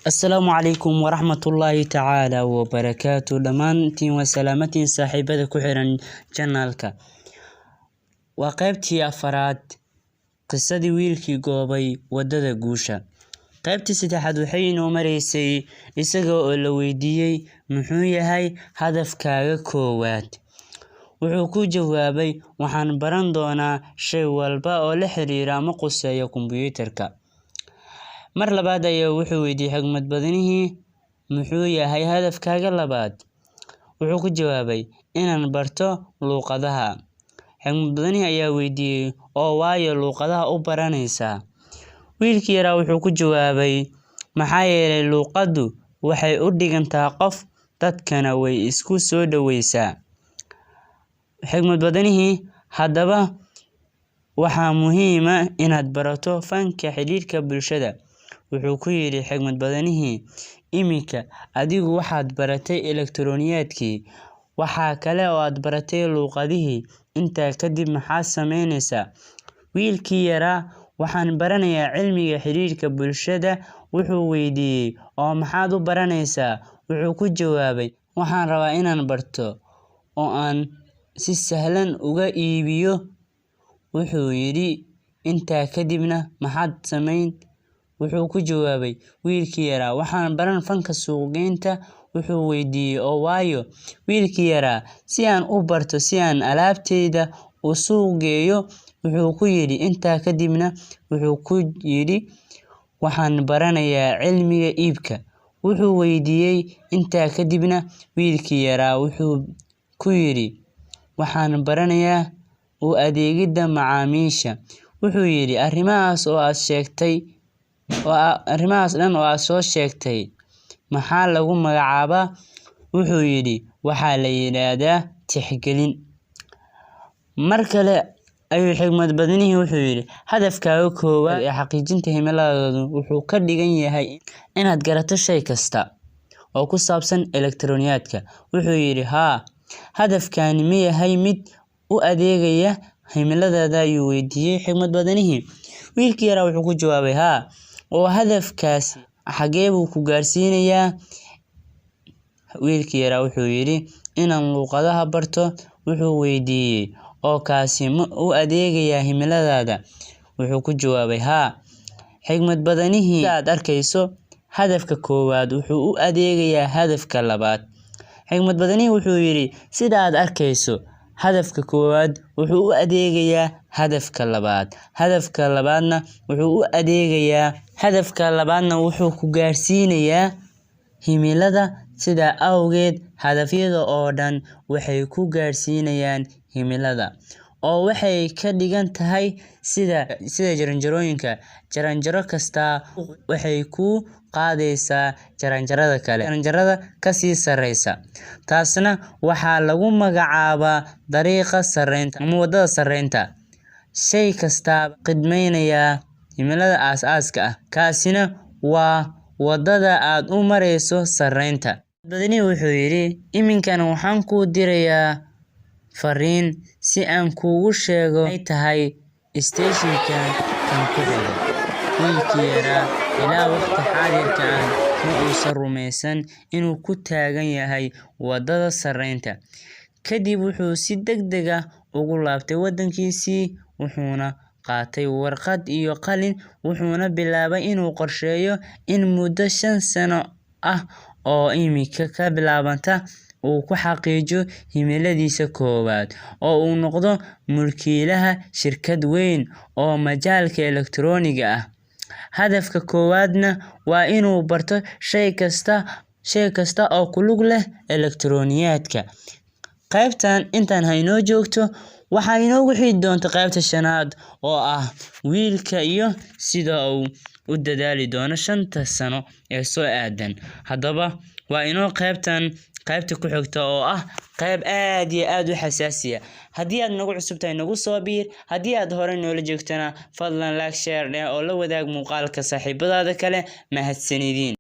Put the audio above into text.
السلام عليكم ورحمة الله تعالى وبركاته دمانتين وسلامتين صاحبة كحران جنالك وقيبتي أفراد قصة ويلكي قوبي ودد قوشا قيبتي ستحد وحين ومريسي إساقو اللويديي محوية هدف كاغا كووات وحوكو جوابي وحان براندونا شي والبا oo la xiriira ma quseeyo kombiyuutarka mar labaad ayaa wuxuu weydiiyay xigmad badanihii muxuu yahay hadafkaaga labaad wuxuu ku jawaabay inaan barto luqadaha xigmad badanihii ayaa weydiiyay oo waayo luqadaha u baranaysaa wiilkii yaraa wuxuu ku jawaabay maxaa yeelay luqadu waxay u dhigantaa qof dadkana way isku soo dhawaysaa xigmad badanihii haddaba waxaa muhiim ah inaad barato fanka xiriirka bulshada wuxuu ku yiri xigmad badanihii iminka adigu waxaad baratay elektarooniyaadkii waxa kale oo aad baratay luqadihii intaa kadib maxaa sameynaysaa wiilkii yaraa waxaan baranayaa cilmiga xiriirka bulshada wuxuu weydiiyay oo maxaad u baranaysaa wuxuu ku jawaabay waxaan rabaa inaan barto oo aan si sahlan uga iibiyo wuxuu yiri intaa kadibna maxaad sameyn wuxuu ku jawaabay wiilkii yaraa waxaan baran fanka suuqgeynta wuxuu weydiiyay oo waayo wiilkii yaraa si aan u barto si aan alaabteyda u suuq geeyo wuxuu ku yiri intaa kadibna wuxuu ku yiri waxaan baranayaa cilmiga iibka wuxuu weydiiyay intaa kadibna wiilkii yaraa wuxuu ku yiri waxaan baranayaa u adeegida macaamiisha wuxuu yiri arrimahaas dhan oo aad soo sheegtay maxaa lagu magacaabaa wuxuu yiri waxaa la yiraahdaa tixgelin mar kale ayuu xigmad badanihii wuxuu yiri hadafkaaga koowaad ee xaqiijinta himiladaadu wuxuu ka dhigan yahay inaad garato shay kasta oo ku saabsan elektarooniyaadka wuxuu yiri haa hadafkaani ma yahay mid u adeegaya himiladaada ayuu weydiiyay xigmad badanihii wiilkii yaraa wuxuu ku jawaabay haa oo hadafkaas xagee buu ku gaarsiinayaa wiilkii yaraa wuxuu yiri inaan luqadaha barto wuxuu weydiiyay oo kaasi ma u adeegaya himiladaada wuxuu ku jawaabay haa xigmad badanihii aad arkayso hadafka koowaad wuxuu u adeegayaa hadafka labaad xigmad badanihii wuxuu yiri sida aad arkayso hadafka koowaad wuxuu u adeegayaa hadafka labaad hadafka labaadna wuxuu ku gaarsiinayaa himilada sida awgeed hadafyada oo dhan waxay ku gaarsiinayaan himilada oo waxay ka dhigan tahay sida jaranjarooyinka jaranjaro kasta waxay ku qaadaysaa jaranjarada ka sii sareysa taasna waxaa lagu magacaabaa dariiqa sareynta ama wadada sareynta shay kasta qidmeynaya himilada aasaaska ah kaasina waa wadada aad u mareyso sareynta badani wuxuu yiri iminkan waxaan ku dirayaa fariin si aan kuugu sheego ay tahay stationka kan ku xiga wiilkii yaraa ilaa waqti xaadirka ah ma uusan rumaysan inuu ku taagan yahay wadada sareynta kadib wuxuu si degdeg ah ugu laabtay wadankiisii wuxuuna qaatay warqad iyo qalin wuxuuna bilaabay inuu qorsheeyo in muddo 5 sano ah oo imika ka bilaabanta uu ku xaqiijiyo himiladiisa koowaad oo uu noqdo mulkiilaha shirkad weyn oo majaalka elektarooniga ah hadafka koowaadna waa inuu barto shay kasta oo ku lug leh elektarooniyaadka qaybtan intaan haynoo joogto waxaa inoogu xigi doonta qaybta 5aad oo ah wiilka iyo sida uu u dadaali doono 5 sano ee soo aadan haddaba waa inoo qaybta ku xigta oo ah qayb aad iyo aad u xasaasiya haddii aad nagu cusub tahay nagu soo biir haddii aad hore noola joogtana fadlan like share oo la wadaag muuqaalka saaxiibadaada kale mahadsanidin